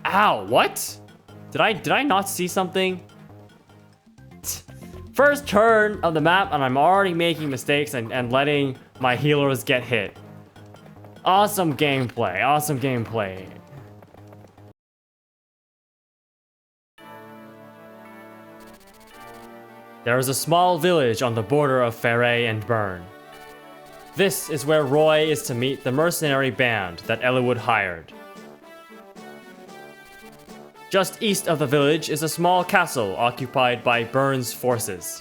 Ow, what? Did I not see something? First turn of the map and I'm already making mistakes and letting my healers get hit. Awesome gameplay, awesome gameplay. There is a small village on the border of Ferre and Bern. This is where Roy is to meet the mercenary band that Eliwood hired. Just east of the village is a small castle occupied by Bern's forces.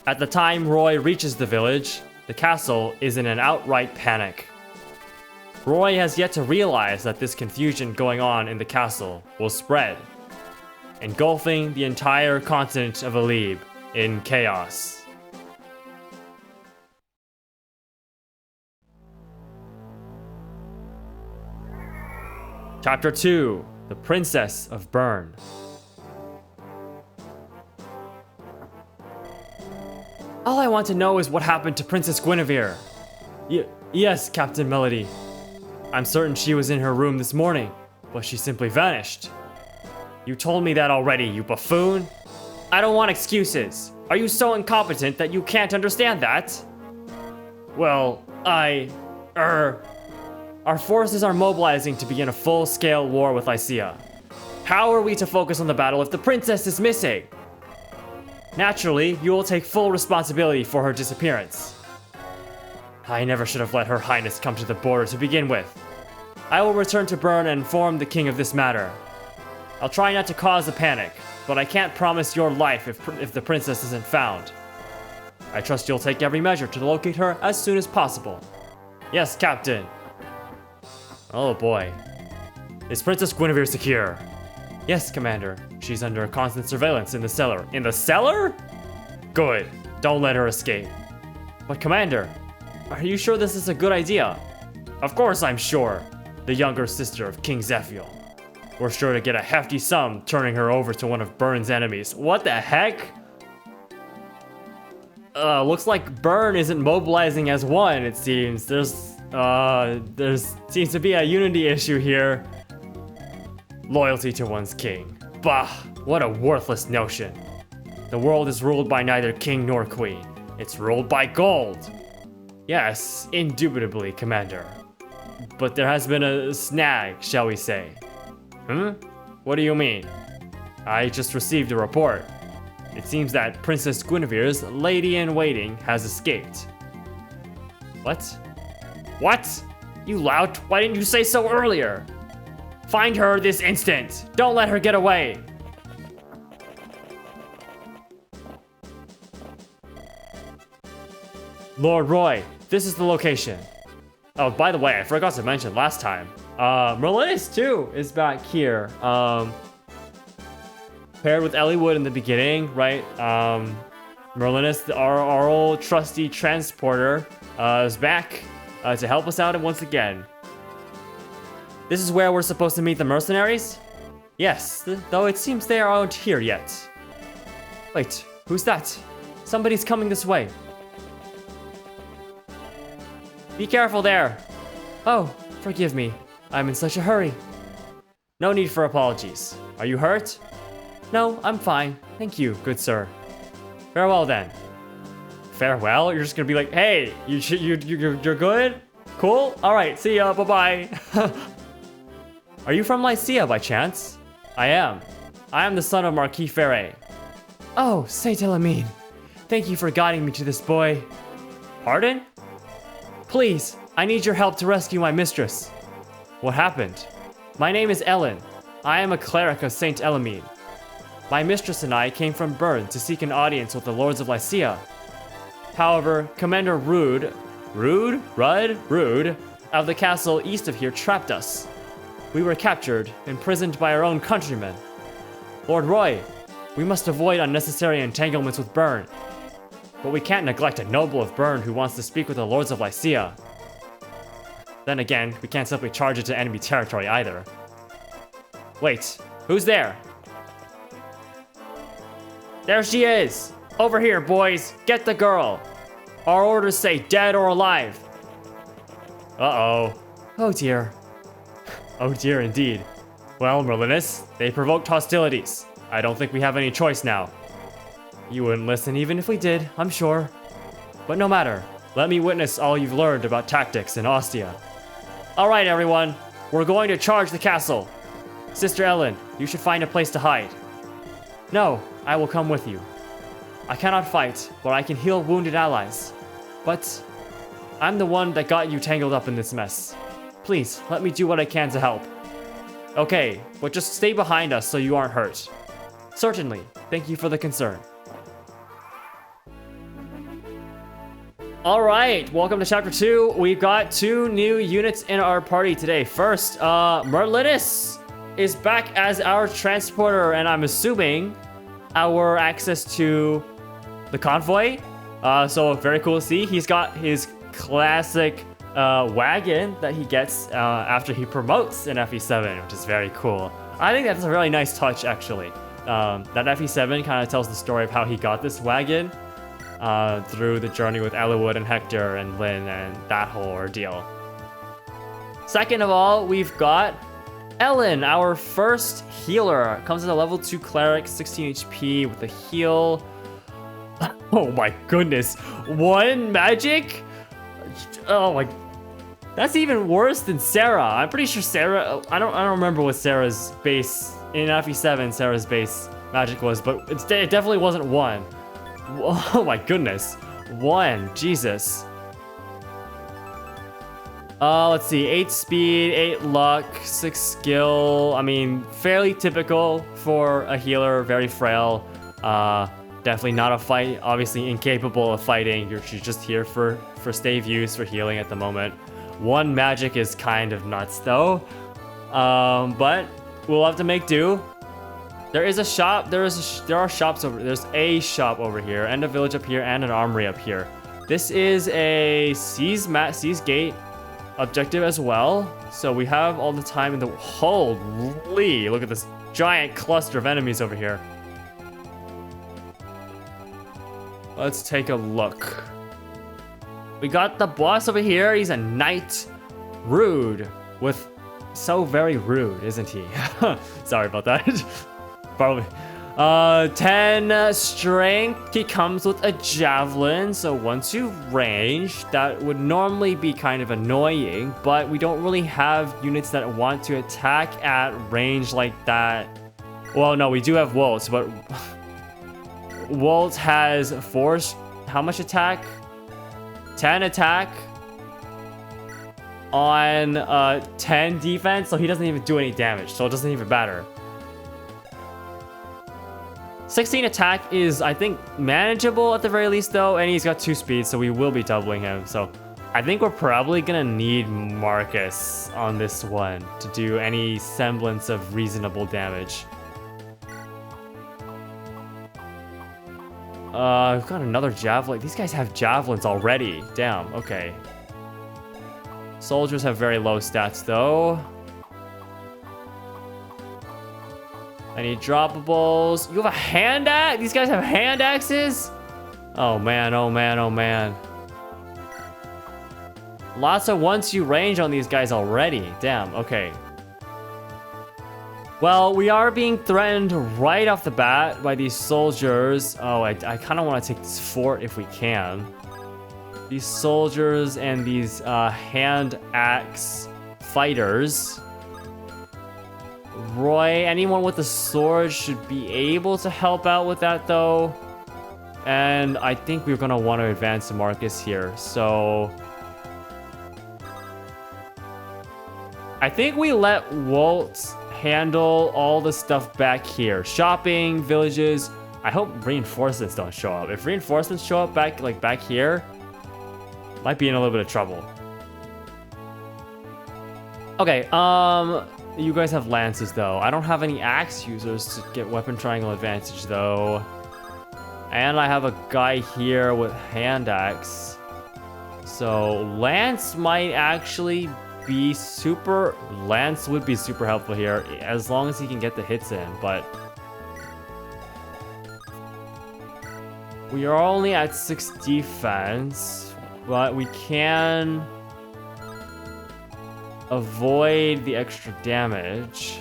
At the time Roy reaches the village, the castle is in an outright panic. Roy has yet to realize that this confusion going on in the castle will spread, engulfing the entire continent of Alib in chaos. Chapter 2: The Princess of Bern. All I want to know is what happened to Princess Guinevere. Yes, Captain Melody. I'm certain she was in her room this morning, but she simply vanished. You told me that already, you buffoon. I don't want excuses. Are you so incompetent that you can't understand that? Well, Our forces are mobilizing to begin a full-scale war with Lycia. How are we to focus on the battle if the princess is missing? Naturally, you will take full responsibility for her disappearance. I never should have let Her Highness come to the border to begin with. I will return to Bern and inform the king of this matter. I'll try not to cause a panic, but I can't promise your life if the princess isn't found. I trust you'll take every measure to locate her as soon as possible. Yes, Captain. Oh boy. Is Princess Guinevere secure? Yes, Commander. She's under constant surveillance in the cellar. In the cellar? Good. Don't let her escape. But Commander, are you sure this is a good idea? Of course I'm sure. The younger sister of King Zephiel. We're sure to get a hefty sum turning her over to one of Bern's enemies. What the heck? Looks like Bern isn't mobilizing as one, it seems. There seems to be a unity issue here. Loyalty to one's king. Bah, what a worthless notion. The world is ruled by neither king nor queen. It's ruled by gold. Yes, indubitably, Commander. But there has been a snag, shall we say. What do you mean? I just received a report. It seems that Princess Guinevere's lady-in-waiting has escaped. What? What? You lout, why didn't you say so earlier? Find her this instant. Don't let her get away. Lord Roy, this is the location. Oh, by the way, I forgot to mention last time. Merlinus too is back here. Paired with Eliwood in the beginning, right? Merlinus, our old trusty transporter, is back to help us out once again. This is where we're supposed to meet the mercenaries? Yes, though it seems they aren't here yet. Wait, who's that? Somebody's coming this way. Be careful there. Oh, forgive me. I'm in such a hurry. No need for apologies. Are you hurt? No, I'm fine. Thank you, good sir. Farewell then. Farewell? You're just gonna be like, hey, you're good? Cool? Alright, see ya, bye-bye. Are you from Lycia by chance? I am. I am the son of Marquis Ferre. Oh, Saint Elamine. Thank you for guiding me to this boy. Pardon? Please, I need your help to rescue my mistress. What happened? My name is Ellen. I am a cleric of Saint Elamine. My mistress and I came from Bern to seek an audience with the lords of Lycia. However, Commander Rude of the castle east of here trapped us. We were captured, imprisoned by our own countrymen. Lord Roy, we must avoid unnecessary entanglements with Bern. But we can't neglect a noble of Bern who wants to speak with the lords of Lycia. Then again, we can't simply charge into enemy territory either. Wait, who's there? There she is! Over here, boys! Get the girl! Our orders say dead or alive. Uh-oh. Oh dear. Oh dear indeed. Well, Merlinus, they provoked hostilities. I don't think we have any choice now. You wouldn't listen even if we did, I'm sure. But no matter, let me witness all you've learned about tactics in Ostia. Alright everyone, we're going to charge the castle. Sister Ellen, you should find a place to hide. No, I will come with you. I cannot fight, but I can heal wounded allies. But I'm the one that got you tangled up in this mess. Please, let me do what I can to help. Okay, but just stay behind us so you aren't hurt. Certainly, thank you for the concern. Alright, welcome to Chapter 2. We've got 2 new units in our party today. First, Merlinus is back as our transporter, and I'm assuming our access to the convoy. So very cool to see. He's got his classic wagon that he gets after he promotes in FE7, which is very cool. I think that's a really nice touch, actually. That FE7 kind of tells the story of how he got this wagon through the journey with Eliwood and Hector and Lynn and that whole ordeal. Second of all, we've got Ellen, our first healer. Comes as a level 2 cleric, 16 HP with a heal. Oh my goodness. 1 magic? Oh my. That's even worse than Sarah. I'm pretty sure Sarah, I don't remember what Sarah's base, in FE7 Sarah's base magic was, but it definitely wasn't 1. Oh my goodness. 1, Jesus. Let's see, 8 speed, 8 luck, 6 skill. I mean, fairly typical for a healer, very frail. Definitely not a fight, obviously incapable of fighting. She's just here for stave use, for healing at the moment. 1 magic is kind of nuts though. But we'll have to make do. There is a shop, there are shops over, there's a shop over here, and a village up here, and an armory up here. This is a Seas Gate objective as well, so we have all the time in the, holy, look at this giant cluster of enemies over here. Let's take a look. We got the boss over here. He's a knight, rude, with so very rude, isn't he? Sorry about that. Probably. 10 strength. He comes with a javelin, so once you range, that would normally be kind of annoying, but we don't really have units that want to attack at range like that. Well, no, we do have Wolt, but Wolt has 4, how much attack? 10 attack on 10 defense, so he doesn't even do any damage, so it doesn't even matter. 16 attack is, I think, manageable at the very least though, and he's got 2 speed, so we will be doubling him. So I think we're probably gonna need Marcus on this one to do any semblance of reasonable damage. We've got another javelin. These guys have javelins already. Damn, okay. Soldiers have very low stats though. Any droppables? You have a hand axe? These guys have hand axes? Oh man, oh man, oh man. Lots of once you range on these guys already. Damn, okay. Well, we are being threatened right off the bat by these soldiers. Oh, I kind of want to take this fort if we can. These soldiers and these hand axe fighters. Roy, anyone with a sword should be able to help out with that though. And I think we're gonna want to advance Marcus here, so I think we let Walt handle all the stuff back here. Shopping, villages. I hope reinforcements don't show up. If reinforcements show up back here, might be in a little bit of trouble. Okay, you guys have lances though. I don't have any axe users to get weapon triangle advantage though. And I have a guy here with hand axe. So lance might actually be Lance would be super helpful here as long as he can get the hits in, but we are only at 6 defense, but we can avoid the extra damage.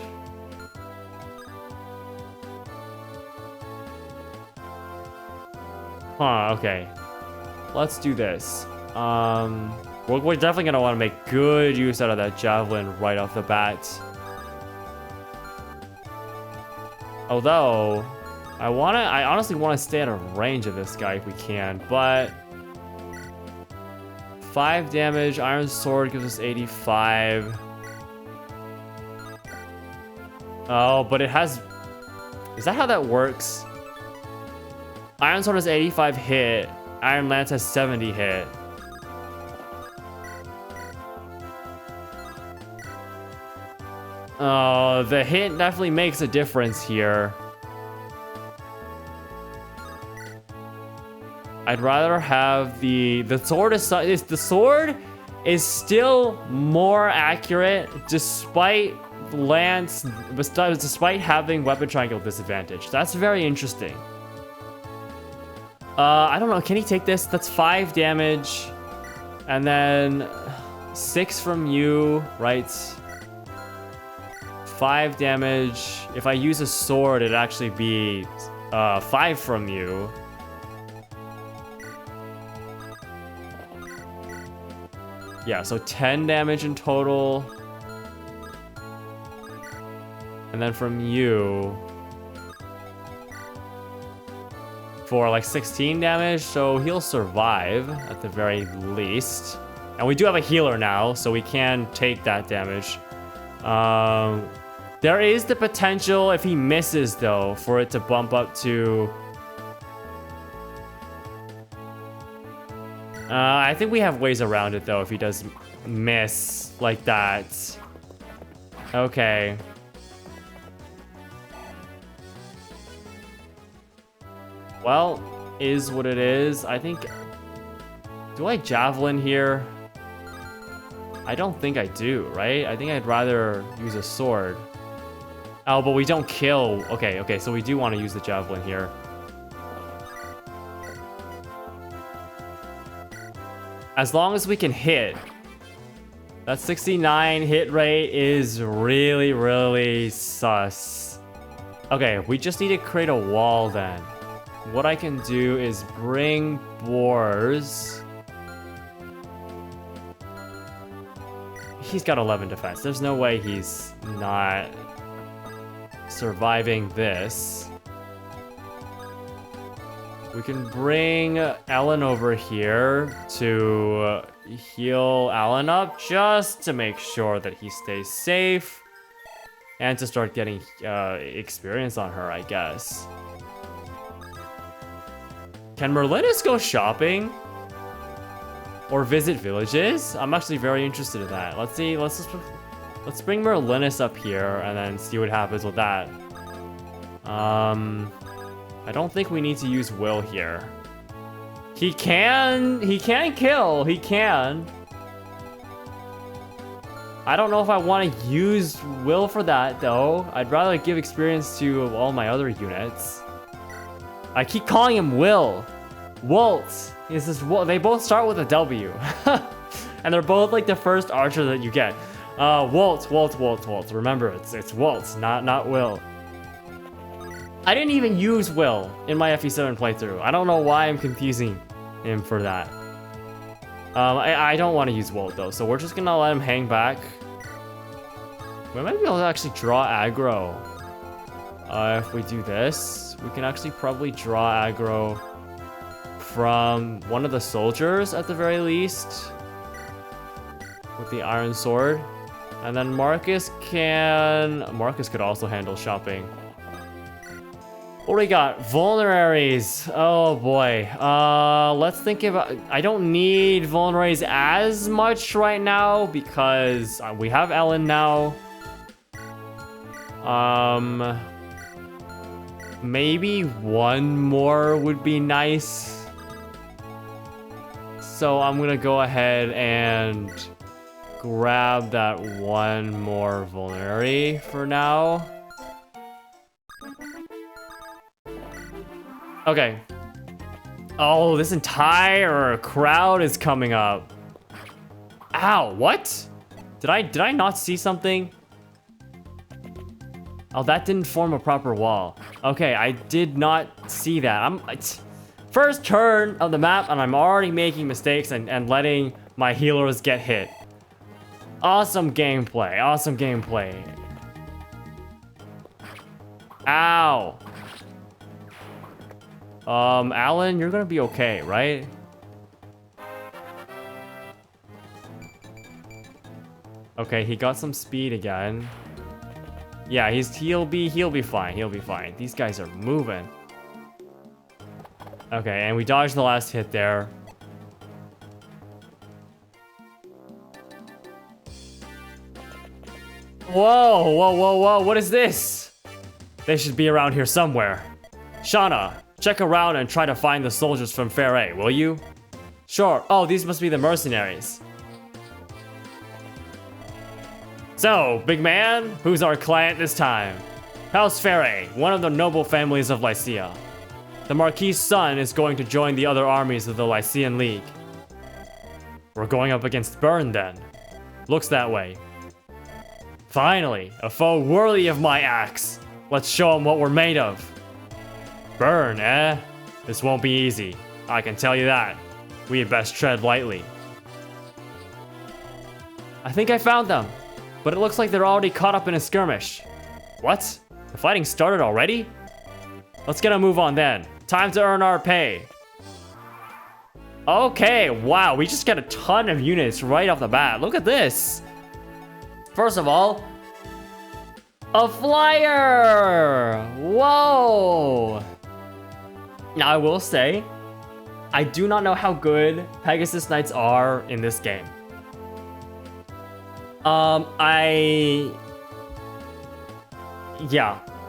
Huh, okay. Let's do this. We're definitely gonna want to make good use out of that javelin right off the bat. Although, I honestly want to stay out of range of this guy if we can, but 5 damage, Iron Sword gives us 85. Oh, but it has... Is that how that works? Iron Sword has 85 hit, Iron Lance has 70 hit. Oh, the hit definitely makes a difference here. I'd rather have the sword the sword is still more accurate despite having weapon triangle disadvantage. That's very interesting. I don't know, can he take this? That's 5 damage and then 6 from you, right? 5 damage. If I use a sword, it'd actually be 5 from you. Yeah, so 10 damage in total. And then from you for like 16 damage, so he'll survive at the very least. And we do have a healer now, so we can take that damage. There is the potential, if he misses though, for it to bump up to... I think we have ways around it though if he does miss like that. Okay. Well, is what it is. I think... Do I javelin here? I don't think I do, right? I think I'd rather use a sword. Oh, but we don't kill. Okay, so we do want to use the javelin here. As long as we can hit. That 69 hit rate is really, really sus. Okay, we just need to create a wall then. What I can do is bring boars. He's got 11 defense. There's no way he's not surviving this. We can bring Ellen over here to heal Alan up just to make sure that he stays safe and to start getting experience on her, I guess. Can Merlinus go shopping? Or visit villages? I'm actually very interested in that. Let's see, let's bring Merlinus up here and then see what happens with that. I don't think we need to use Will here. He can kill, he can. I don't know if I want to use Will for that though. I'd rather give experience to all my other units. I keep calling him Will. Walt. They both start with a W. And they're both like the first archer that you get. Walt. Remember, it's Walt, not Will. I didn't even use Will in my FE7 playthrough. I don't know why I'm confusing him for that. I don't want to use Walt though, so we're just gonna let him hang back. We might be able to actually draw aggro. If we do this, we can actually probably draw aggro from one of the soldiers at the very least with the iron sword. And then Marcus could also handle shopping. What do we got? Vulneraries. Oh boy. Let's think about... I don't need vulneraries as much right now because we have Ellen now. Maybe one more would be nice. So I'm gonna go ahead and grab that one more vulnerary for now. Okay. Oh, this entire crowd is coming up. Ow, what? Did I not see something? Oh, that didn't form a proper wall. Okay, I did not see that. First turn of the map, and I'm already making mistakes and letting my healers get hit. Awesome gameplay. Awesome gameplay. Ow. Alan, you're gonna be okay, right? Okay, he got some speed again. Yeah, he'll be fine. He'll be fine. These guys are moving. Okay, and we dodged the last hit there. Whoa, whoa, whoa, whoa, what is this? They should be around here somewhere. Shauna, check around and try to find the soldiers from Fair A, will you? Sure. Oh, these must be the mercenaries. So, big man, who's our client this time? House Fair A, one of the noble families of Lycia. The Marquis' son is going to join the other armies of the Lycian League. We're going up against Bern then. Looks that way. Finally, a foe worthy of my axe. Let's show him what we're made of. Bern, eh? This won't be easy. I can tell you that. We had best tread lightly. I think I found them, but it looks like they're already caught up in a skirmish. What? The fighting started already? Let's get a move on then. Time to earn our pay. Okay, wow, we just got a ton of units right off the bat. Look at this. First of all, a flyer! Whoa! Now I will say, I do not know how good Pegasus Knights are in this game.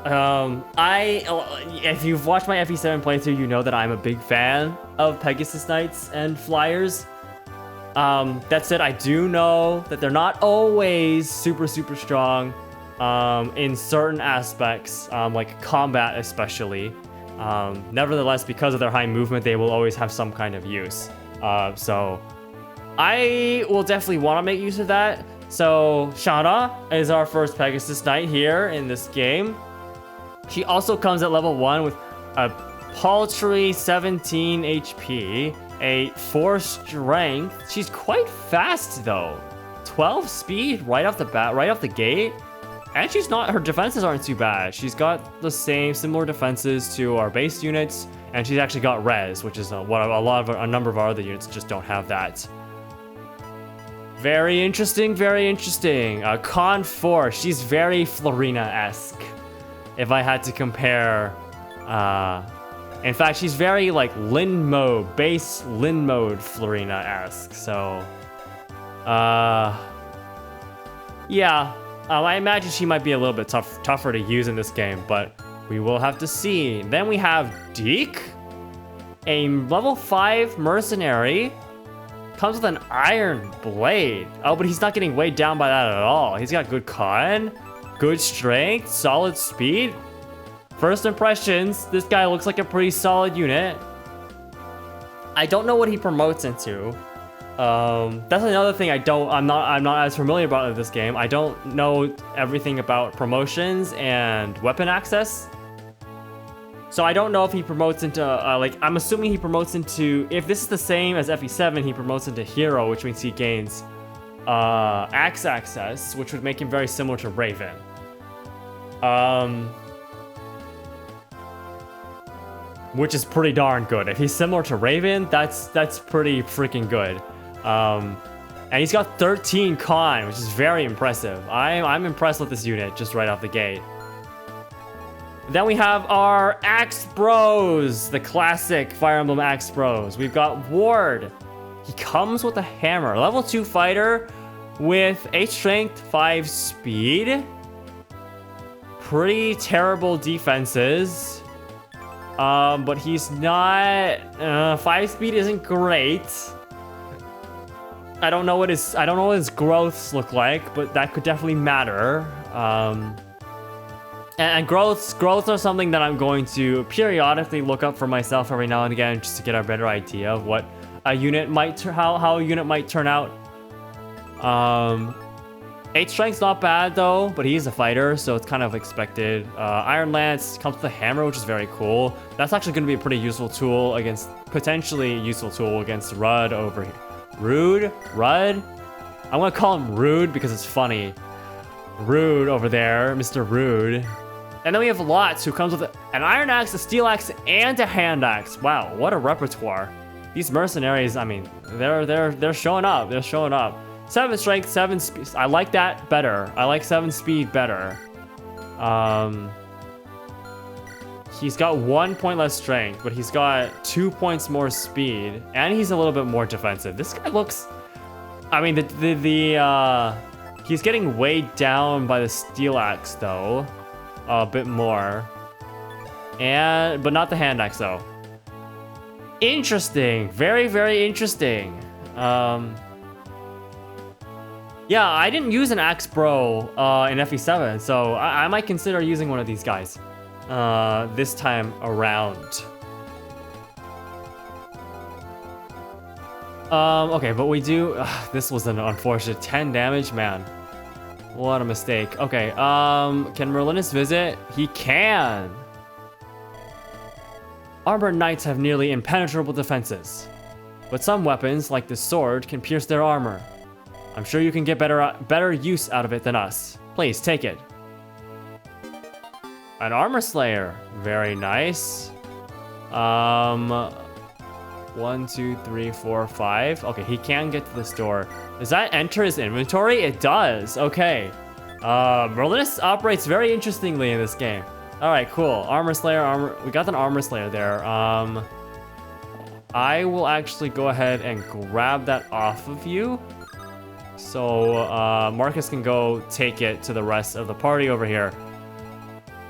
If you've watched my FE7 playthrough, you know that I'm a big fan of Pegasus Knights and flyers. That said, I do know that they're not always super strong in certain aspects, like combat especially. Nevertheless, because of their high movement, they will always have some kind of use. So I will definitely want to make use of that. So Shauna is our first Pegasus Knight here in this game. She also comes at level 1 with a paltry 17 HP, a 4 strength. She's quite fast though. 12 speed right off the bat, right off the gate. And she's not, her defenses aren't too bad. She's got the similar defenses to our base units, and she's actually got res, which is what a number of our other units just don't have that. Very interesting, very interesting. Con 4, she's very Florina-esque. If I had to compare, in fact, she's very like Lin mode, base Lin mode Florina-esque. So, yeah, I imagine she might be a little bit tougher to use in this game, but we will have to see. Then we have Deke, a level 5 mercenary. Comes with an iron blade. Oh, but he's not getting weighed down by that at all. He's got good con, good strength, solid speed. First impressions, this guy looks like a pretty solid unit. I don't know what he promotes into. That's another thing I'm not as familiar about in this game. I don't know everything about promotions and weapon access. So I don't know if he promotes into, I'm assuming he promotes into, if this is the same as FE7, he promotes into Hero, which means he gains axe access, which would make him very similar to Raven. Which is pretty darn good. If he's similar to Raven, that's pretty freaking good. And he's got 13 con, which is very impressive. I'm impressed with this unit just right off the gate. Then we have our Axe Bros, the classic Fire Emblem Axe Bros. We've got Ward. He comes with a hammer. Level 2 fighter with 8 strength, 5 speed. Pretty terrible defenses. But he's not... 5 speed isn't great. I don't know what his growths look like, but that could definitely matter. And growths are something that I'm going to periodically look up for myself every now and again, just to get a better idea of what a unit might how a unit might turn out. 8 strength's not bad though, but he's a fighter, so it's kind of expected. Iron Lance comes with a hammer, which is very cool. That's actually going to be a pretty useful tool against, potentially useful tool against Rudd over here. Rudd? I'm going to call him Rude because it's funny. Rude over there, Mr. Rude. And then we have Lots, who comes with an iron axe, a steel axe, and a hand axe. Wow, what a repertoire. These mercenaries, I mean, they're showing up. They're showing up. 7 strength, 7 speed. I like that better. I like 7 speed better. He's got 1 point less strength, but he's got 2 points more speed, and he's a little bit more defensive. This guy looks, I mean, he's getting weighed down by the steel axe though, a bit more, but not the hand axe though. Interesting, very, very interesting. Yeah, I didn't use an axe bro in FE7, so I might consider using one of these guys this time around. Okay, but we do. This was an unfortunate 10 damage, man. What a mistake. Okay, can Merlinus visit? He can. Armored knights have nearly impenetrable defenses, but some weapons, like this sword, can pierce their armor. I'm sure you can get better use out of it than us. Please, take it. An armor slayer. Very nice. 1, 2, 3, 4, 5. Okay, he can get to the store. Does that enter his inventory? It does. Okay. Merlinus operates very interestingly in this game. All right, cool. Armor slayer, we got an armor slayer there. I will actually go ahead and grab that off of you. So Marcus can go take it to the rest of the party over here.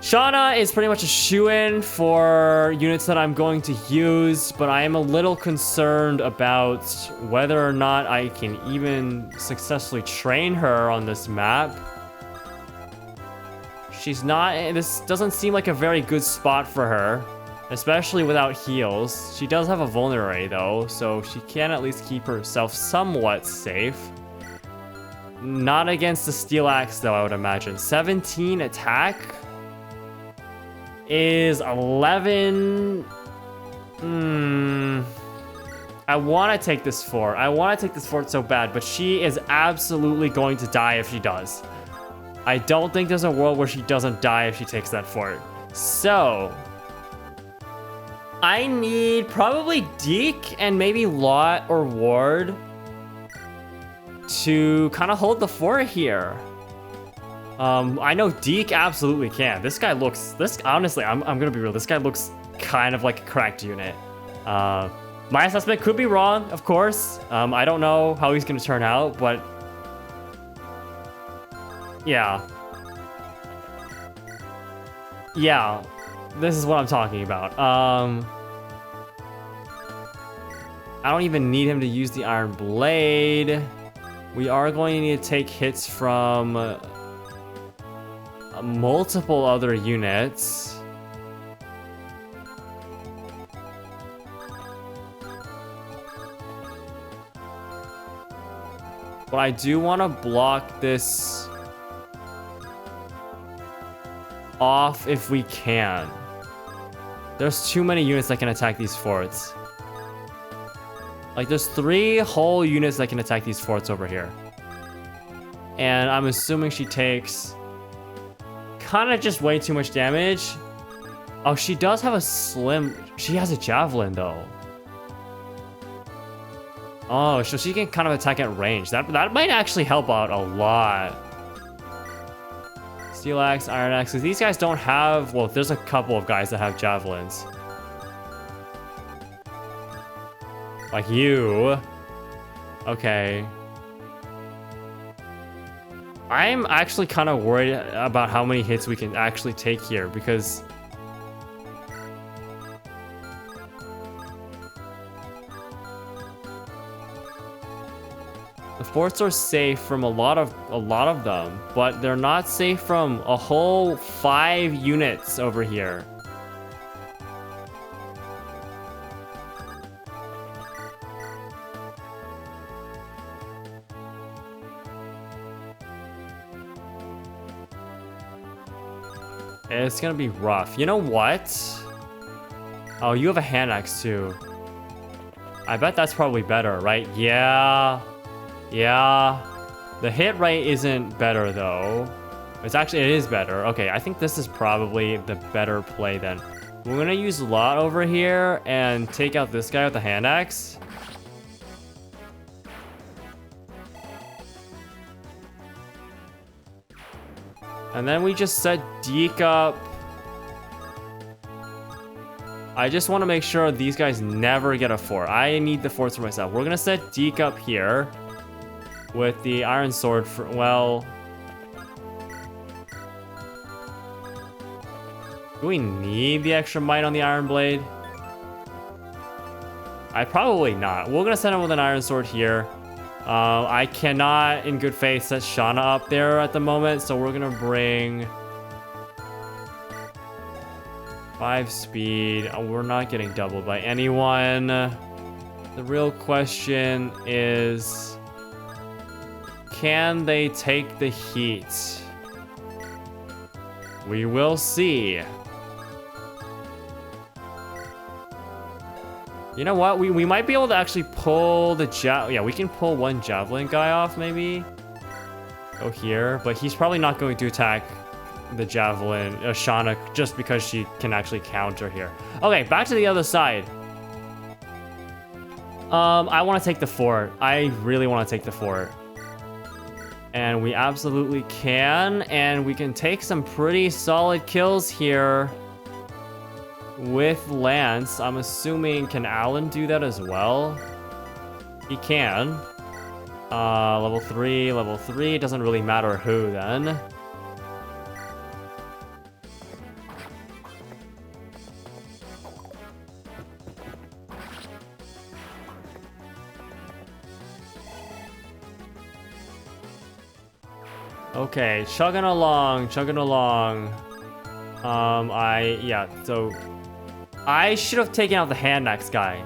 Shauna is pretty much a shoo-in for units that I'm going to use, but I am a little concerned about whether or not I can even successfully train her on this map. She's not, this doesn't seem like a very good spot for her, especially without heals. She does have a vulnerary though, so she can at least keep herself somewhat safe. Not against the steel axe though, I would imagine. 17 attack is 11. I want to take this fort. I want to take this fort so bad, but she is absolutely going to die if she does. I don't think there's a world where she doesn't die if she takes that fort. So I need probably Deke and maybe Lot or Ward to kind of hold the fort here. I know Deke absolutely can. This guy looks, honestly, I'm gonna be real. This guy looks kind of like a cracked unit. My assessment could be wrong, of course. I don't know how he's gonna turn out, but yeah. Yeah, this is what I'm talking about. I don't even need him to use the Iron Blade. We are going to need to take hits from multiple other units. But I do want to block this off if we can. There's too many units that can attack these forts. Like, there's 3 whole units that can attack these forts over here. And I'm assuming she takes kind of just way too much damage. Oh, she does have a she has a javelin though. Oh, so she can kind of attack at range. That might actually help out a lot. Steel axe, iron axe. These guys don't have, well, there's a couple of guys that have javelins. Like you. Okay. I'm actually kind of worried about how many hits we can actually take here, because the forts are safe from a lot of them, but they're not safe from a whole 5 units over here. It's gonna be rough. You know what? Oh, you have a hand axe too. I bet that's probably better, right? Yeah. Yeah. The hit rate isn't better though. It is better. Okay, I think this is probably the better play then. We're gonna use Lot over here and take out this guy with the hand axe. And then we just set Deke up. I just want to make sure these guys never get a fort. I need the forts for myself. We're gonna set Deke up here with the iron sword for, well... Do we need the extra might on the iron blade? Probably not. We're gonna set him with an iron sword here. I cannot, in good faith, set Shauna up there at the moment, so we're gonna bring 5 speed. We're not getting doubled by anyone. The real question is, can they take the heat? We will see. You know what? We might be able to actually pull the yeah, we can pull one javelin guy off maybe. Go here, but he's probably not going to attack the javelin, Shauna, just because she can actually counter here. Okay, back to the other side. I want to take the fort. I really want to take the fort. And we absolutely can, and we can take some pretty solid kills here with Lance. I'm assuming, can Alan do that as well? He can. Level 3, doesn't really matter who then. Okay, chugging along. So I should have taken out the hand axe guy.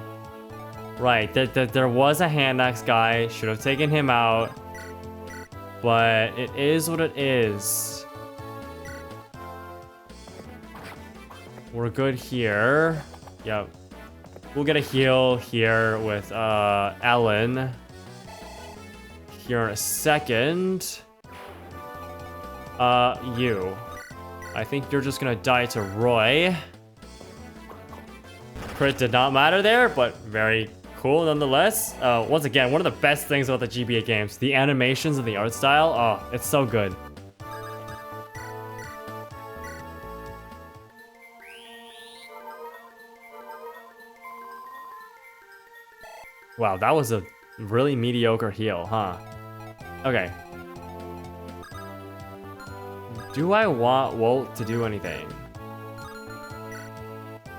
Right, there was a hand axe guy, should have taken him out. But it is what it is. We're good here. Yep. We'll get a heal here with Ellen here in a second. You. I think you're just gonna die to Roy. Crit did not matter there, but very cool nonetheless. Once again, one of the best things about the GBA games, the animations and the art style. Oh, it's so good. Wow, that was a really mediocre heal, huh? Okay. Do I want Walt to do anything?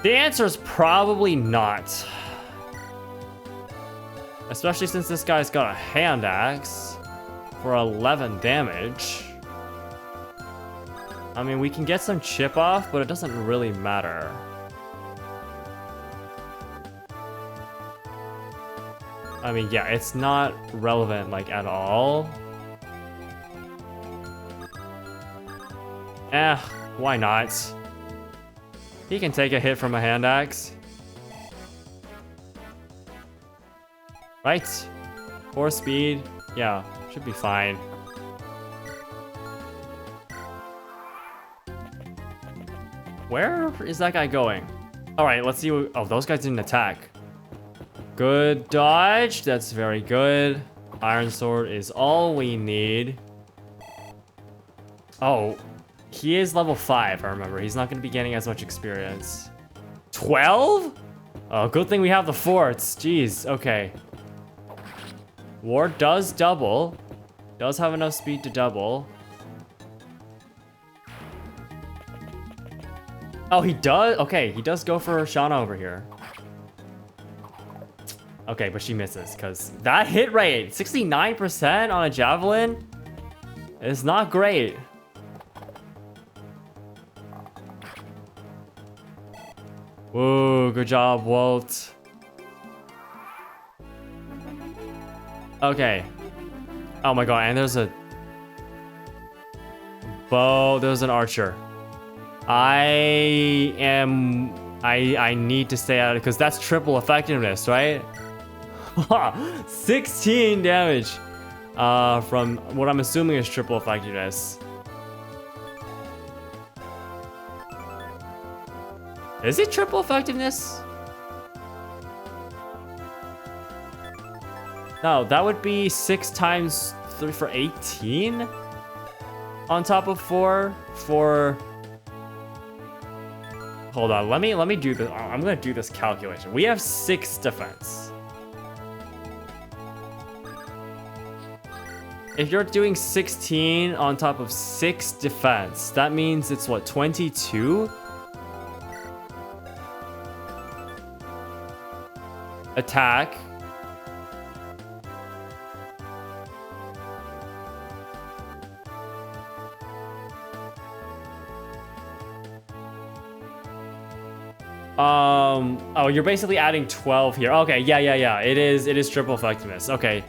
The answer is probably not. Especially since this guy's got a hand axe for 11 damage. I mean, we can get some chip off, but it doesn't really matter. I mean, yeah, it's not relevant, like, at all. Why not? He can take a hit from a hand axe. Right? 4 speed. Yeah, should be fine. Where is that guy going? Alright, let's see. Oh, those guys didn't attack. Good dodge. That's very good. Iron sword is all we need. Oh. He is level 5, I remember. He's not going to be getting as much experience. 12? Oh, good thing we have the forts. Jeez, okay. Ward does double. Does have enough speed to double. Oh, he does? Okay, he does go for Shauna over here. Okay, but she misses, because that hit rate, 69% on a javelin, is not great. Whoa, good job, Walt. Okay. Oh my god, and there's a bow, there's an archer. I need to stay out of it because that's triple effectiveness, right? 16 damage from what I'm assuming is triple effectiveness. Is it triple effectiveness? No, that would be 6 times 3 for 18 on top of 4 for... Hold on, let me do this. I'm gonna do this calculation. We have 6 defense. If you're doing 16 on top of 6 defense, that means it's what, 22? Attack. Oh, you're basically adding 12 here. Okay, yeah. It is triple effectiveness. Okay.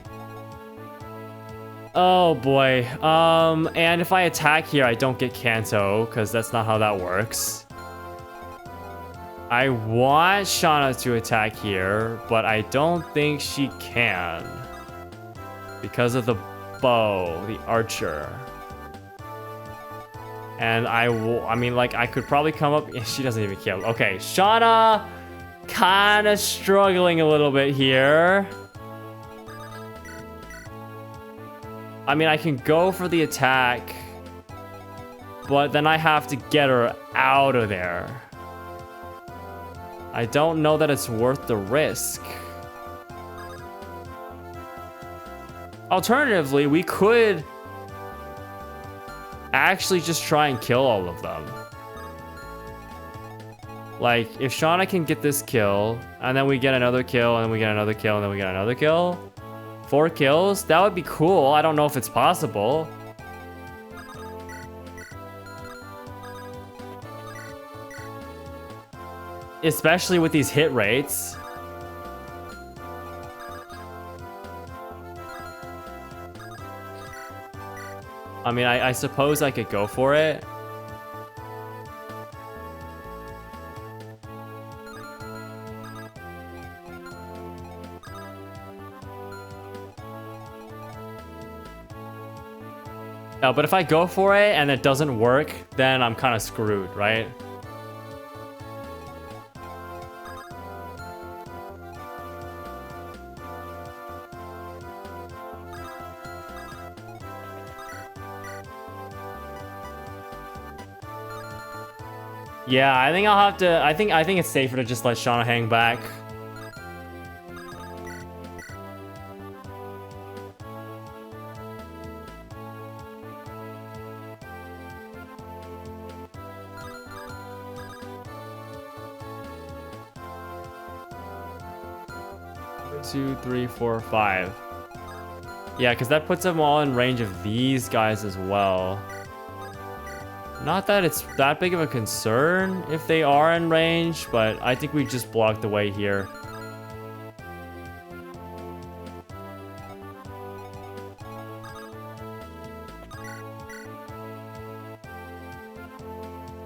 Oh boy. And if I attack here, I don't get Kanto, because that's not how that works. I want Shauna to attack here, but I don't think she can. Because of the bow, the archer. And I mean, like, I could probably come up... She doesn't even kill. Okay, Shauna kind of struggling a little bit here. I mean, I can go for the attack, but then I have to get her out of there. I don't know that it's worth the risk. Alternatively, we could actually just try and kill all of them. Like, if Shauna can get this kill, and then we get another kill, and then we get another kill, and then we get another kill. 4 kills? That would be cool. I don't know if it's possible. Especially with these hit rates. I mean, I suppose I could go for it. No, but if I go for it and it doesn't work, then I'm kind of screwed, right? Yeah, I think I'll have to... I think it's safer to just let Shauna hang back. Two, three, four, 5. Yeah, because that puts them all in range of these guys as well. Not that it's that big of a concern if they are in range, but I think we just blocked the way here.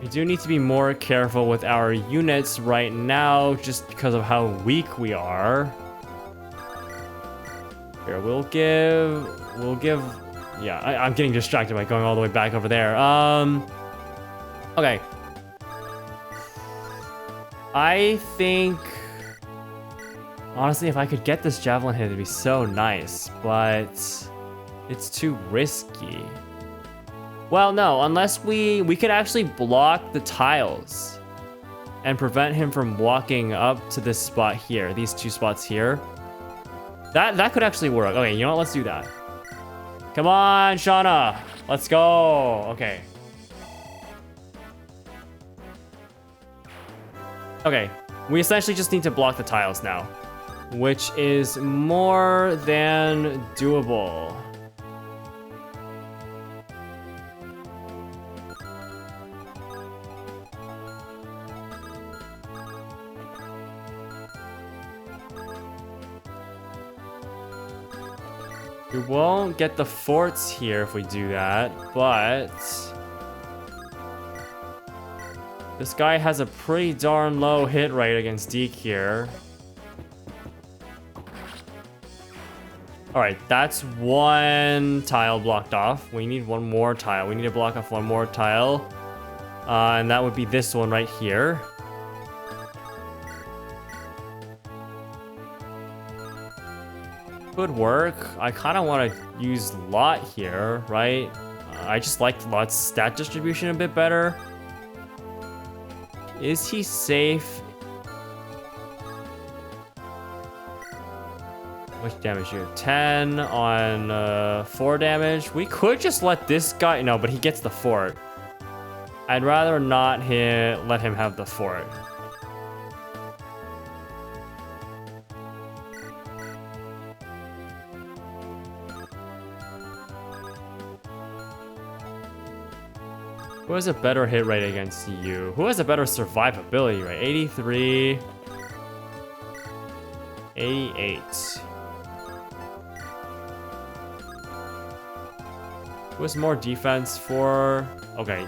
We do need to be more careful with our units right now just because of how weak we are. Here, we'll give... Yeah, I'm getting distracted by going all the way back over there. Okay. I think... Honestly, if I could get this javelin hit, it'd be so nice, but it's too risky. Well, no, unless we could actually block the tiles and prevent him from walking up to this spot here, these 2 spots here. That could actually work. Okay, you know what? Let's do that. Come on, Shauna. Let's go. Okay. Okay, we essentially just need to block the tiles now, which is more than doable. We won't get the forts here if we do that, but... This guy has a pretty darn low hit rate against Deke here. Alright, that's one tile blocked off. We need one more tile. We need to block off one more tile. And that would be this one right here. Could work. I kind of want to use Lot here, right? I just like Lot's stat distribution a bit better. Is he safe? Which damage you? 10 on 4 damage. We could just let this guy... No, but he gets the fort. I'd rather not let him have the fort. Who has a better hit rate against you? Who has a better survivability rate? 83. 88. Who has more defense for... Okay.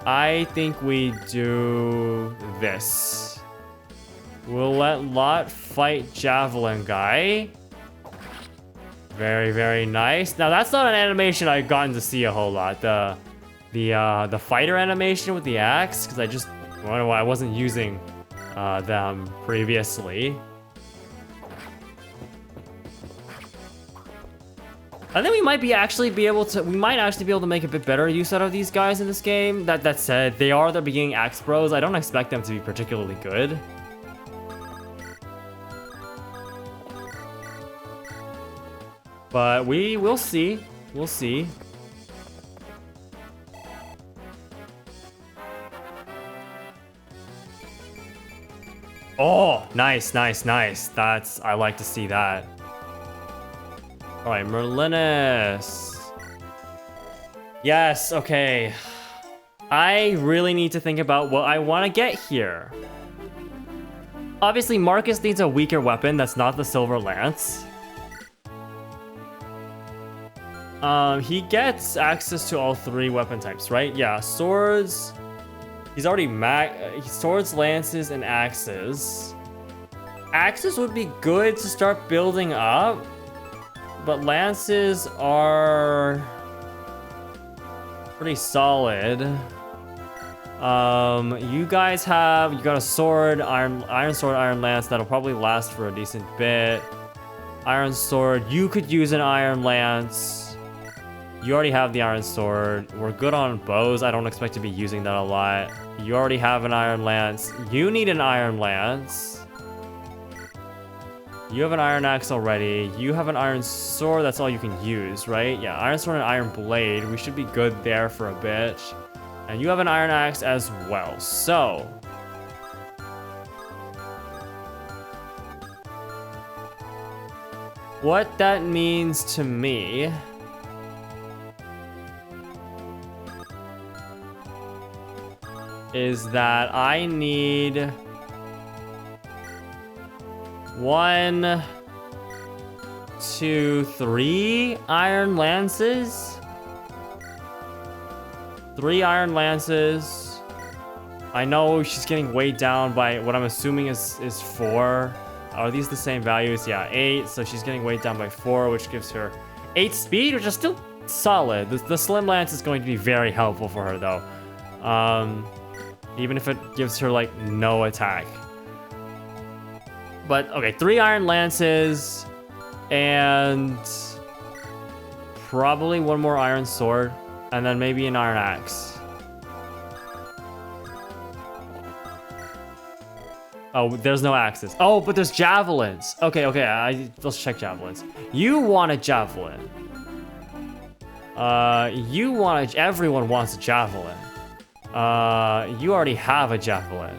I think we do this. We'll let Lot fight Javelin guy. Very, very nice. Now that's not an animation I've gotten to see a whole lot. The fighter animation with the axe, because I wasn't using them previously. I think we might actually be able to make a bit better use out of these guys in this game. That said, they are the beginning axe bros. I don't expect them to be particularly good. But we'll see. We'll see. Oh, nice, nice, nice. I like to see that. All right, Merlinus. Yes, okay. I really need to think about what I want to get here. Obviously, Marcus needs a weaker weapon that's not the Silver Lance. He gets access to all 3 weapon types, right? Yeah, swords. He's already swords, lances, and axes. Axes would be good to start building up, but lances are pretty solid. You got a sword, iron sword, iron lance that'll probably last for a decent bit. Iron sword, you could use an iron lance. You already have the iron sword. We're good on bows. I don't expect to be using that a lot. You already have an iron lance. You need an iron lance. You have an iron axe already. You have an iron sword. That's all you can use, right? Yeah, iron sword and iron blade. We should be good there for a bit. And you have an iron axe as well. So... what that means to me... is that I need 1, 2, 3 iron lances. 3 iron lances. I know she's getting weighed down by what I'm assuming is 4. Are these the same values? Yeah, 8. So she's getting weighed down by 4, which gives her 8 speed, which is still solid. The slim lance is going to be very helpful for her, though. Even if it gives her, like, no attack. But, okay, 3 iron lances, and probably 1 more iron sword, and then maybe an iron axe. Oh, there's no axes. Oh, but there's javelins. Okay, let's check javelins. You want a javelin. Everyone wants a javelin. You already have a javelin.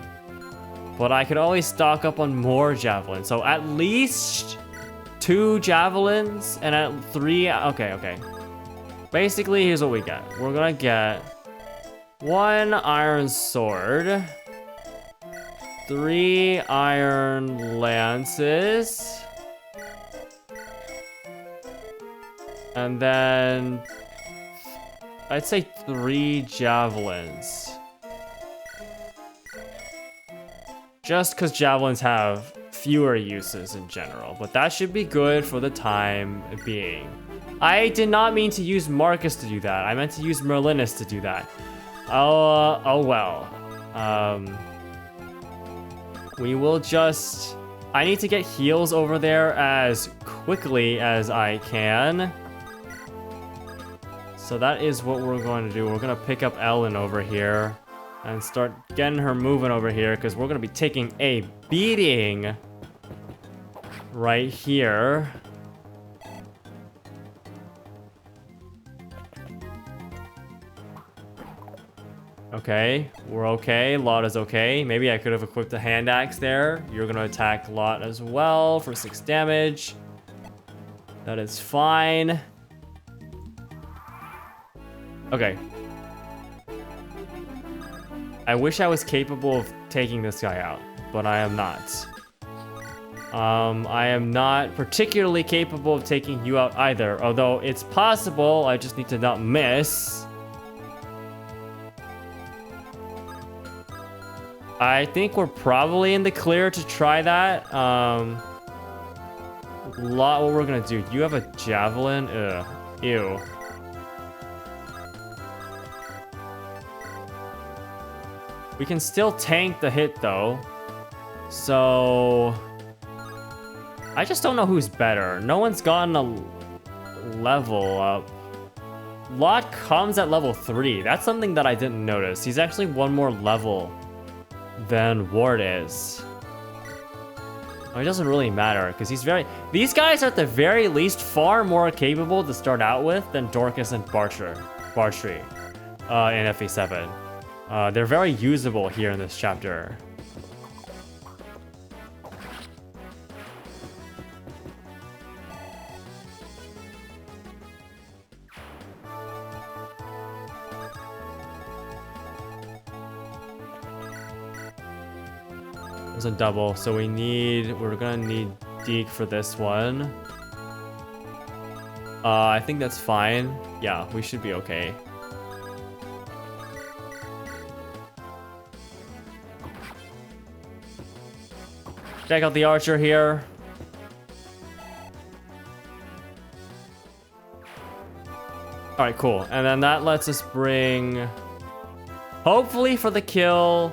But I could always stock up on more javelins. So at least 2 javelins and at 3... Okay. Basically, here's what we get. We're gonna get 1 iron sword, 3 iron lances, and then I'd say 3 javelins. Just because javelins have fewer uses in general, but that should be good for the time being. I did not mean to use Marcus to do that. I meant to use Merlinus to do that. Oh well. We will just... I need to get heals over there as quickly as I can. So that is what we're going to do. We're going to pick up Ellen over here and start getting her moving over here because we're going to be taking a beating right here. Okay, we're okay. Lot is okay. Maybe I could have equipped a hand axe there. You're gonna attack Lot as well for 6 damage. That is fine. Okay. I wish I was capable of taking this guy out, but I am not. I am not particularly capable of taking you out either, although it's possible. I just need to not miss. I think we're probably in the clear to try that. What we're gonna do? You have a javelin? Ugh. Ew. We can still tank the hit though. So... I just don't know who's better. No one's gotten a level up. Lot comes at level 3. That's something that I didn't notice. He's actually one more level than Ward is. Oh, it doesn't really matter because he's very... These guys are at the very least far more capable to start out with than Dorcas and Bartrey in FE7. They're very usable here in this chapter. There's a double, so we're gonna need Deke for this one. I think that's fine. Yeah, we should be okay. Check out the archer here. Alright, cool. And then that lets us bring... Hopefully for the kill...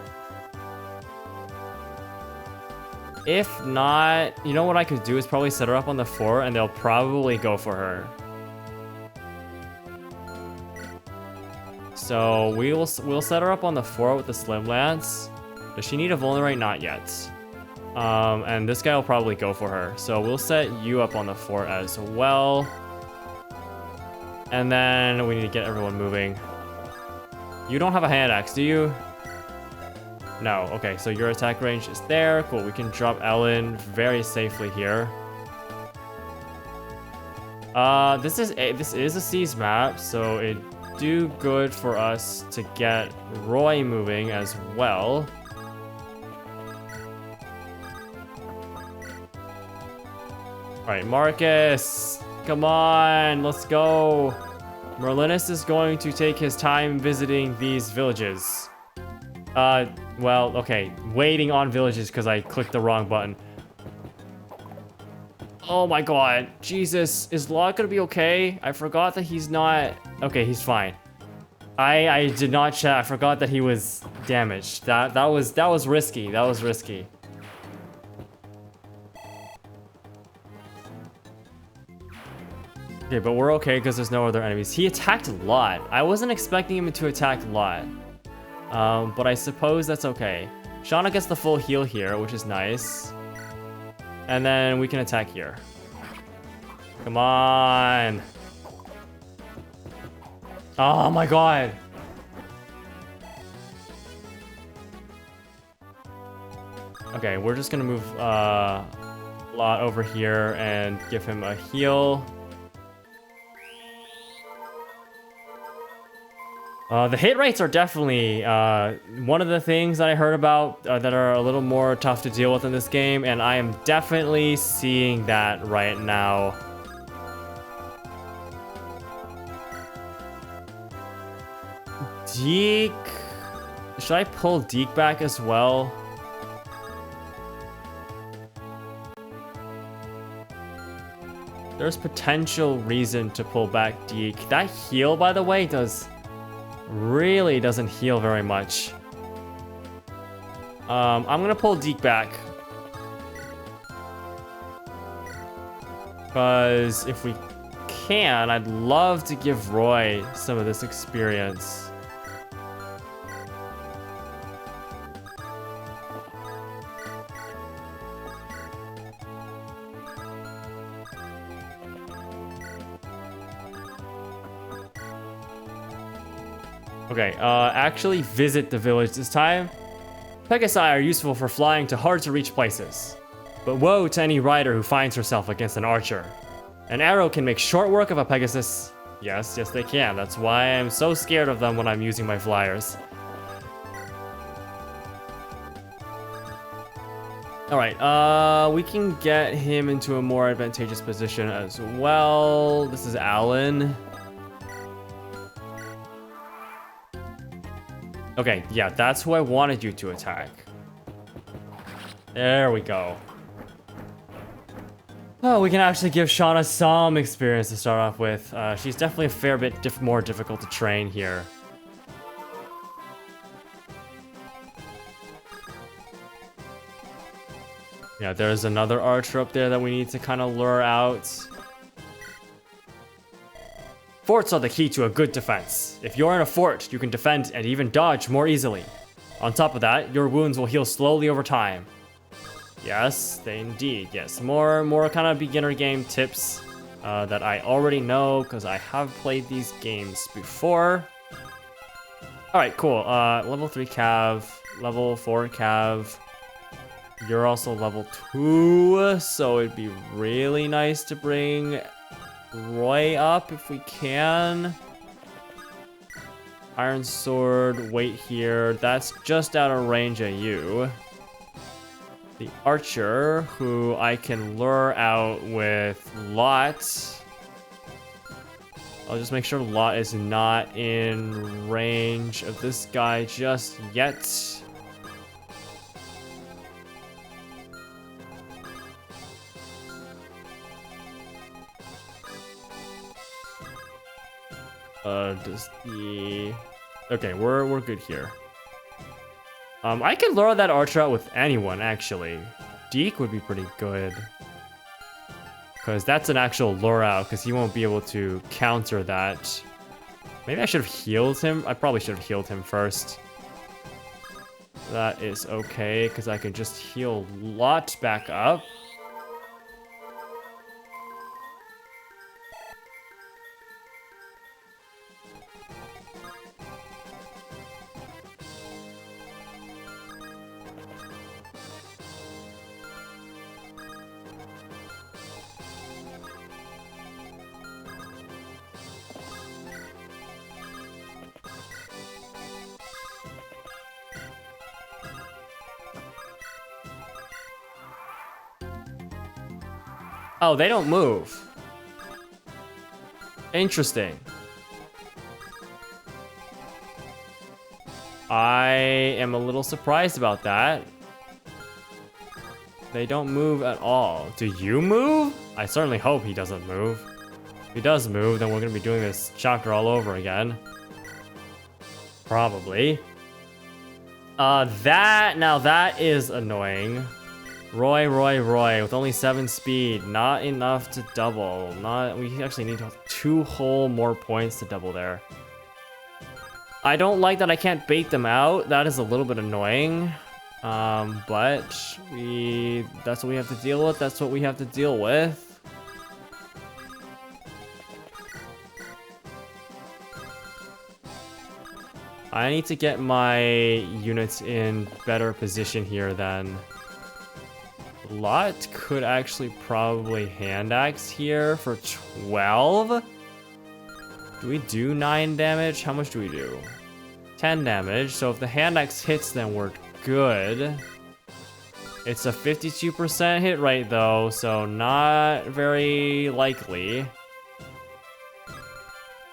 If not, you know what I could do is probably set her up on the fort and they'll probably go for her. So we'll set her up on the fort with the Slim Lance. Does she need a vulnerate? Not yet. And this guy will probably go for her. So we'll set you up on the fort as well. And then we need to get everyone moving. You don't have a hand axe, do you? No, okay, so your attack range is there. Cool, we can drop Ellen very safely here. This is a siege map, so it do good for us to get Roy moving as well. Alright, Marcus, come on, let's go. Merlinus is going to take his time visiting these villages. Well, okay, waiting on villages because I clicked the wrong button. Oh my god, Jesus, is Lot gonna be okay? I forgot that he's not... Okay, he's fine. I did not check, I forgot that he was damaged. That was risky, that was risky. Okay, but we're okay because there's no other enemies. He attacked Lot. I wasn't expecting him to attack Lot. But I suppose that's okay. Shauna gets the full heal here, which is nice. And then we can attack here. Come on. Oh my god. Okay, we're just gonna move Lot over here and give him a heal. The hit rates are definitely one of the things that I heard about that are a little more tough to deal with in this game, and I am definitely seeing that right now. Deke... Should I pull Deke back as well? There's potential reason to pull back Deke. That heal, by the way, really doesn't heal very much. I'm gonna pull Deke back. Because if we can, I'd love to give Roy some of this experience. Okay, actually visit the village this time. Pegasi are useful for flying to hard-to-reach places. But woe to any rider who finds herself against an archer. An arrow can make short work of a Pegasus. Yes, they can. That's why I'm so scared of them when I'm using my flyers. Alright, we can get him into a more advantageous position as well. This is Alan. Okay, yeah, that's who I wanted you to attack. There we go. Oh, we can actually give Shauna some experience to start off with. She's definitely a fair bit more difficult to train here. Yeah, there's another archer up there that we need to kind of lure out. Forts are the key to a good defense. If you're in a fort, you can defend and even dodge more easily. On top of that, your wounds will heal slowly over time. Yes, indeed. Yes, more kind of beginner game tips that I already know because I have played these games before. All right, cool. Level 3 Cav, level 4 Cav. You're also level 2, so it'd be really nice to bring Roy up if we can. Iron Sword, wait here. That's just out of range of you. The Archer, who I can lure out with Lot. I'll just make sure Lot is not in range of this guy just yet. Okay, we're good here. I can lure that archer out with anyone, actually. Deke would be pretty good. Because that's an actual lure out, because he won't be able to counter that. Maybe I should have healed him. I probably should have healed him first. That is okay, because I can just heal Lot back up. Oh, they don't move. Interesting. I am a little surprised about that. They don't move at all. Do you move? I certainly hope he doesn't move. If he does move, then we're gonna be doing this chapter all over again. Probably. That is annoying. Roy, with only 7 speed, not enough to double. We actually need 2 whole more points to double there. I don't like that I can't bait them out. That is a little bit annoying. But that's what we have to deal with. That's what we have to deal with. I need to get my units in better position here then. Lot could actually probably hand axe here for 12. Do we do 9 damage? How much do we do? 10 damage. So if the hand axe hits, then we're good. It's a 52% hit rate though, so not very likely.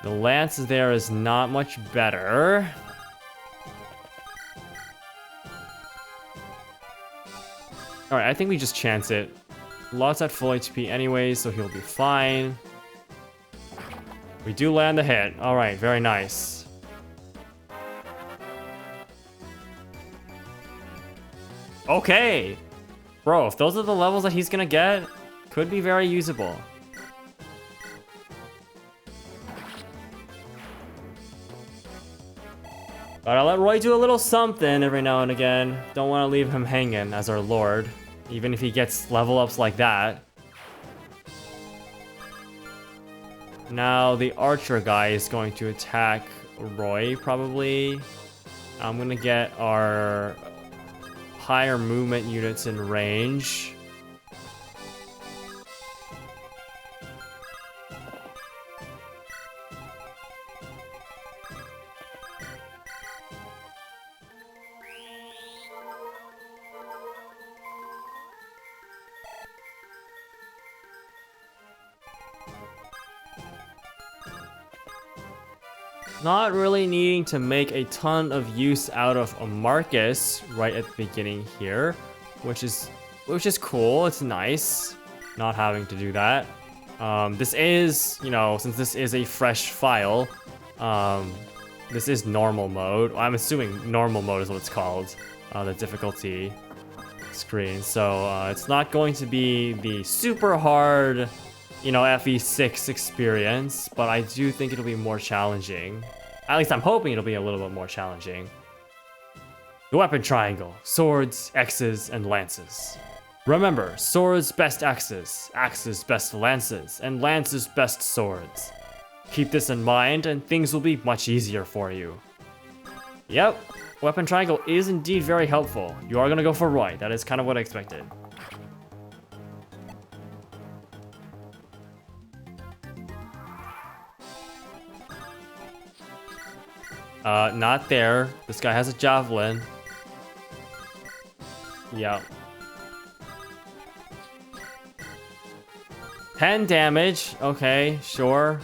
The lance there is not much better. Alright, I think we just chance it. Lot's at full HP anyway, so he'll be fine. We do land the hit. Alright, very nice. Okay! Bro, if those are the levels that he's gonna get, could be very usable. But I'll let Roy do a little something every now and again. Don't want to leave him hanging as our lord, even if he gets level ups like that. Now the archer guy is going to attack Roy, probably. I'm gonna get our higher movement units in range. Not really needing to make a ton of use out of a Marcus right at the beginning here, which is cool. It's nice not having to do that. This is, you know, since this is a fresh file, this is normal mode. I'm assuming normal mode is what it's called, the difficulty screen. So it's not going to be the super hard, you know, FE6 experience, but I do think it'll be more challenging. At least I'm hoping it'll be a little bit more challenging. The weapon triangle: swords, axes, and lances. Remember, swords best axes, axes best lances, and lances best swords. Keep this in mind and things will be much easier for you. Yep, weapon triangle is indeed very helpful. You are gonna go for Roy, that is kind of what I expected. Not there. This guy has a javelin. Yeah. 10 damage. Okay, sure.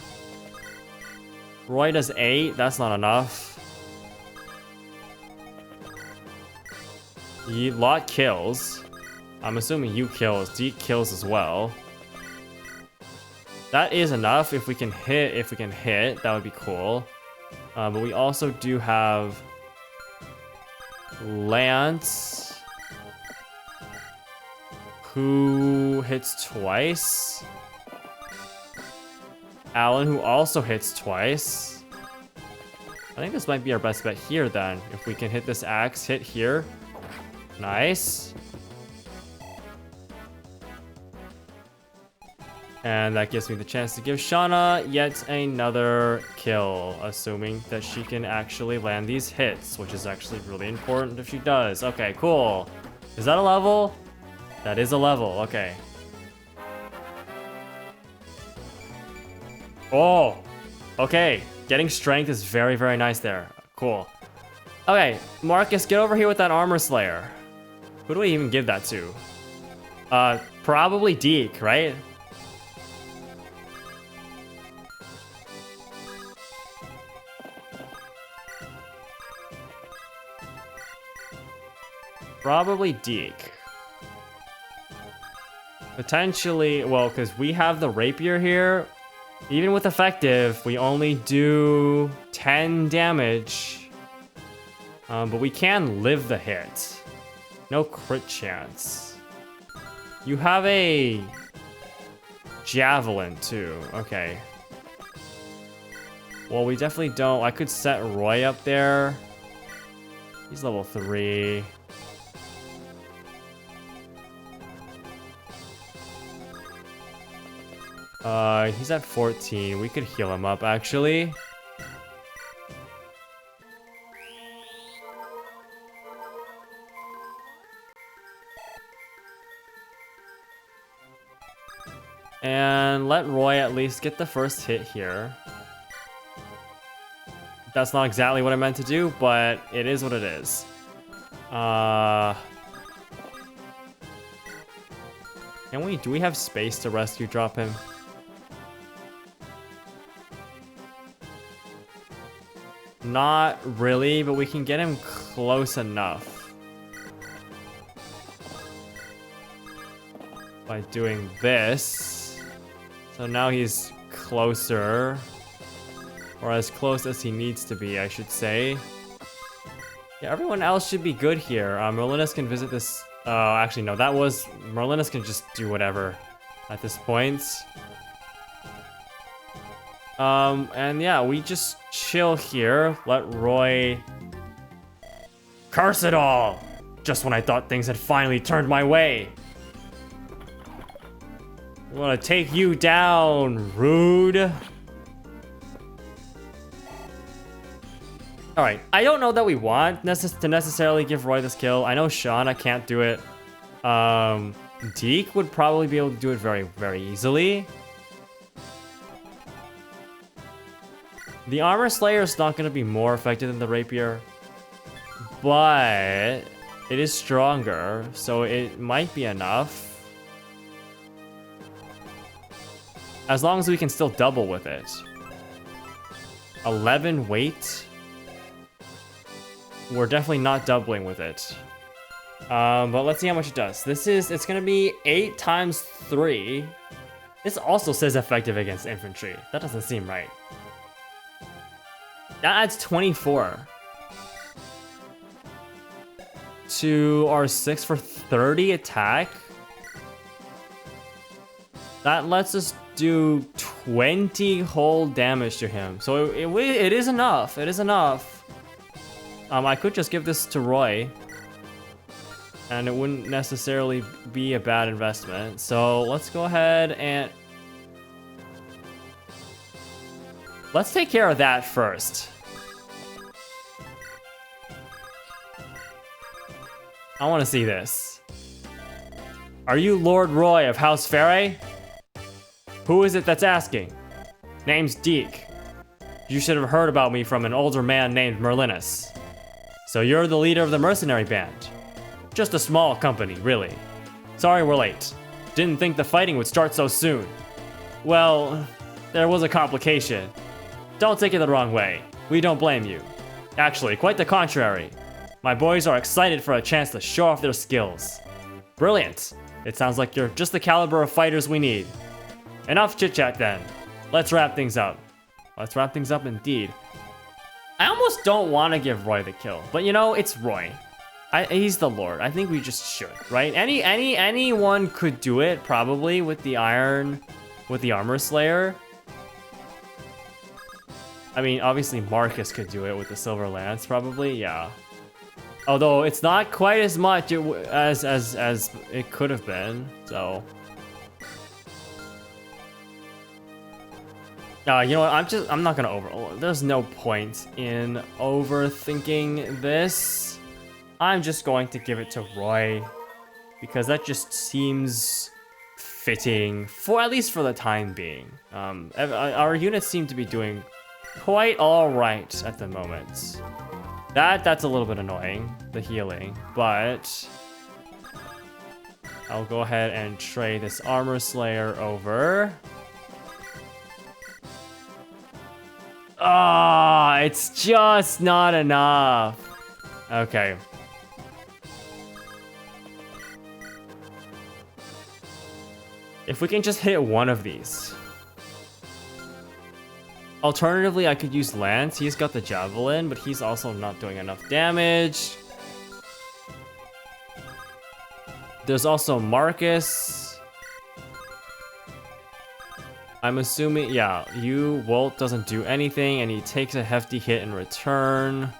Roy does 8. That's not enough. Lot kills. I'm assuming you kills. Deke kills as well. That is enough. If we can hit, that would be cool. But we also do have Lance, who hits twice. Alan, who also hits twice. I think this might be our best bet here then. If we can hit this axe, hit here. Nice. And that gives me the chance to give Shauna yet another kill, assuming that she can actually land these hits, which is actually really important if she does. Okay, cool. Is that a level? That is a level, okay. Oh, okay. Getting strength is very, very nice there. Cool. Okay, Marcus, get over here with that armor slayer. Who do we even give that to? Probably Deke, right? Probably Deke. Potentially, well, because we have the rapier here. Even with effective, we only do 10 damage. But we can live the hit. No crit chance. You have a javelin too. Okay. Well, we definitely don't. I could set Roy up there. He's level 3. He's at 14. We could heal him up, actually. And let Roy at least get the first hit here. That's not exactly what I meant to do, but it is what it is. Do we have space to rescue drop him? Not really, but we can get him close enough. by doing this. So now he's closer. Or as close as he needs to be, I should say. Yeah, everyone else should be good here. Merlinus can visit this. Actually, no, that was. Merlinus can just do whatever at this point. And yeah, we just chill here. Let Roy. Curse it all! Just when I thought things had finally turned my way. I'm gonna take you down, rude. Alright, I don't know that we want to necessarily give Roy this kill. I know Shauna can't do it. Deke would probably be able to do it very, very easily. The Armor Slayer is not going to be more effective than the Rapier. But it is stronger, so it might be enough. As long as we can still double with it. 11 weight. We're definitely not doubling with it. But let's see how much it does. It's gonna be 8 times 3. This also says effective against infantry. That doesn't seem right. That adds 24. To our 6 for 30 attack. That lets us do 20 whole damage to him. So it is enough. It is enough. I could just give this to Roy. And it wouldn't necessarily be a bad investment. So let's go ahead and... let's take care of that first. I want to see this. Are you Lord Roy of House Fairey? Who is it that's asking? Name's Deke. You should have heard about me from an older man named Merlinus. So you're the leader of the mercenary band. Just a small company, really. Sorry we're late. Didn't think the fighting would start so soon. Well, there was a complication. Don't take it the wrong way. We don't blame you. Actually, quite the contrary. My boys are excited for a chance to show off their skills. Brilliant. It sounds like you're just the caliber of fighters we need. Enough chit-chat then. Let's wrap things up. Let's wrap things up indeed. I almost don't want to give Roy the kill, but you know, it's Roy. He's the Lord. I think we just should, right? Anyone could do it, probably, with the Armor Slayer. I mean, obviously Marcus could do it with the Silver Lance, probably, yeah. Although it's not quite as much as it could have been, so. You know what, I'm not gonna there's no point in overthinking this. I'm just going to give it to Roy, because that just seems fitting, for at least for the time being. Our units seem to be doing quite alright at the moment. That's a little bit annoying, the healing, but I'll go ahead and trade this Armor Slayer over. Ah, it's just not enough. Okay. If we can just hit one of these. Alternatively, I could use Lance. He's got the Javelin, but he's also not doing enough damage. There's also Marcus. I'm assuming, yeah, Walt doesn't do anything, and he takes a hefty hit in return.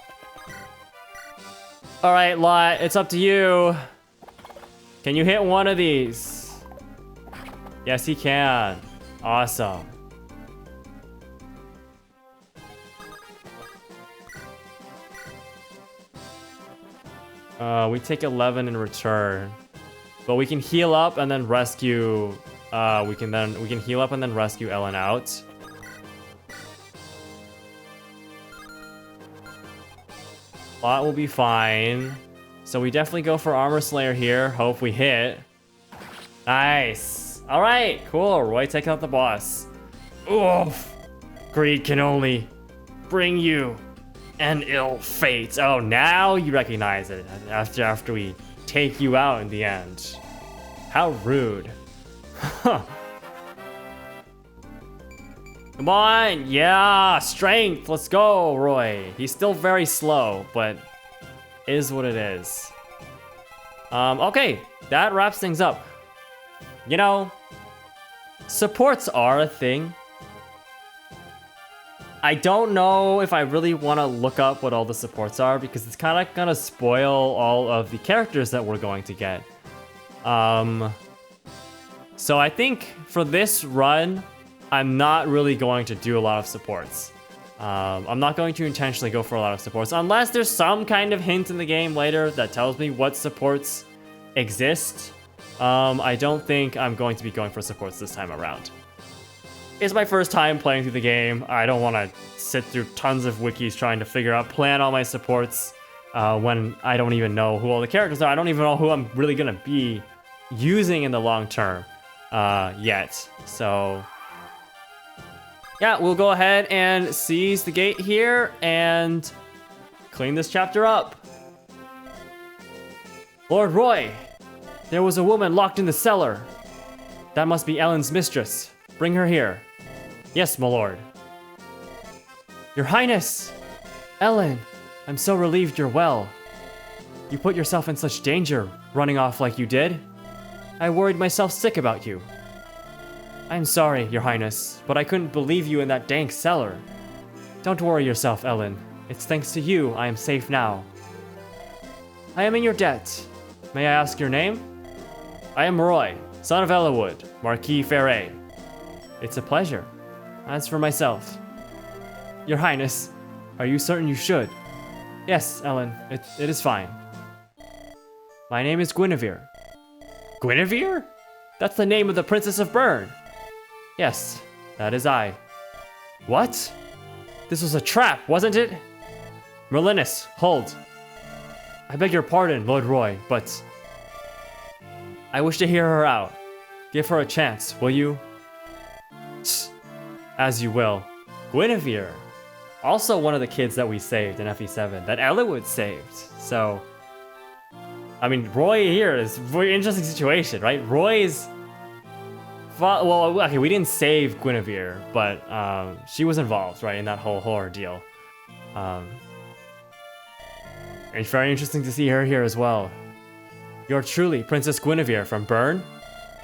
Alright, Lot, it's up to you. Can you hit one of these? Yes, he can. Awesome. We take 11 in return, but we can heal up and then rescue. We can heal up and then rescue Ellen out. Lot will be fine. So we definitely go for Armor Slayer here. Hope we hit. Nice. All right, cool. Roy taking out the boss. Oof. Greed can only bring you an ill fate. Oh, now you recognize it after we take you out in the end. How rude. Huh. Come on, yeah, strength, let's go, Roy. He's still very slow, but is what it is. Okay, that wraps things up. You know, supports are a thing. I don't know if I really want to look up what all the supports are because it's kind of gonna spoil all of the characters that we're going to get. So I think for this run, I'm not really going to do a lot of supports. I'm not going to intentionally go for a lot of supports unless there's some kind of hint in the game later that tells me what supports exist. I don't think I'm going to be going for supports this time around. It's my first time playing through the game. I don't want to sit through tons of wikis trying to figure out, plan all my supports when I don't even know who all the characters are. I don't even know who I'm really going to be using in the long term yet. So yeah, we'll go ahead and seize the gate here and clean this chapter up. Lord Roy, there was a woman locked in the cellar. That must be Ellen's mistress. Bring her here. Yes, my lord. Your Highness! Ellen, I'm so relieved you're well. You put yourself in such danger, running off like you did. I worried myself sick about you. I'm sorry, Your Highness, but I couldn't believe you in that dank cellar. Don't worry yourself, Ellen. It's thanks to you I am safe now. I am in your debt. May I ask your name? I am Roy, son of Ellawood, Marquis Ferret. It's a pleasure. As for myself, Your Highness, are you certain you should? Yes, Ellen, it is fine. My name is Guinevere. Guinevere? That's the name of the Princess of Bern. Yes, that is I. What? This was a trap, wasn't it? Merlinus, hold. I beg your pardon, Lord Roy, but I wish to hear her out. Give her a chance, will you? As you will. Guinevere. Also one of the kids that we saved in FE7, that Ellawood saved. So, I mean, Roy here is a very interesting situation, right? Roy's... Well, okay, we didn't save Guinevere, but she was involved, right, in that whole ordeal. It's very interesting to see her here as well. You're truly Princess Guinevere from Bern?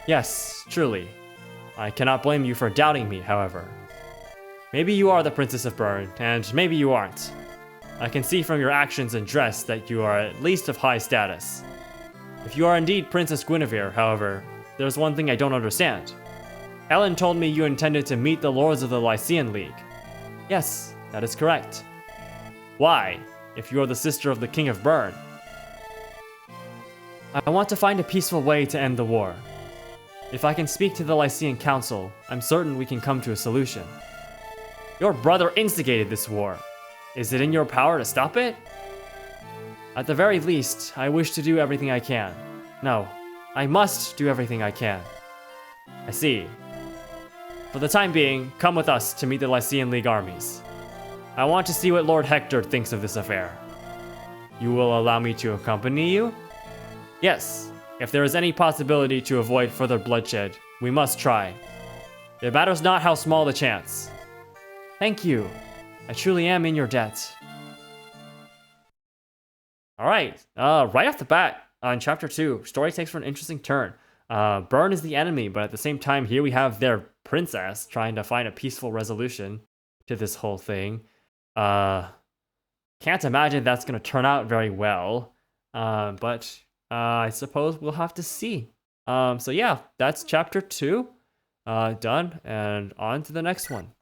Yes, truly. I cannot blame you for doubting me, however. Maybe you are the Princess of Bern, and maybe you aren't. I can see from your actions and dress that you are at least of high status. If you are indeed Princess Guinevere, however, there's one thing I don't understand. Ellen told me you intended to meet the Lords of the Lycian League. Yes, that is correct. Why, if you are the sister of the King of Bern? I want to find a peaceful way to end the war. If I can speak to the Lycian Council, I'm certain we can come to a solution. Your brother instigated this war. Is it in your power to stop it? At the very least, I wish to do everything I can. No, I must do everything I can. I see. For the time being, come with us to meet the Lycian League armies. I want to see what Lord Hector thinks of this affair. You will allow me to accompany you? Yes, if there is any possibility to avoid further bloodshed, we must try. It matters not how small the chance. Thank you. I truly am in your debt. Alright, right off the bat, in Chapter 2, story takes for an interesting turn. Bern is the enemy, but at the same time, here we have their princess trying to find a peaceful resolution to this whole thing. Can't imagine that's going to turn out very well, but I suppose we'll have to see. So yeah, that's Chapter 2 done, and on to the next one.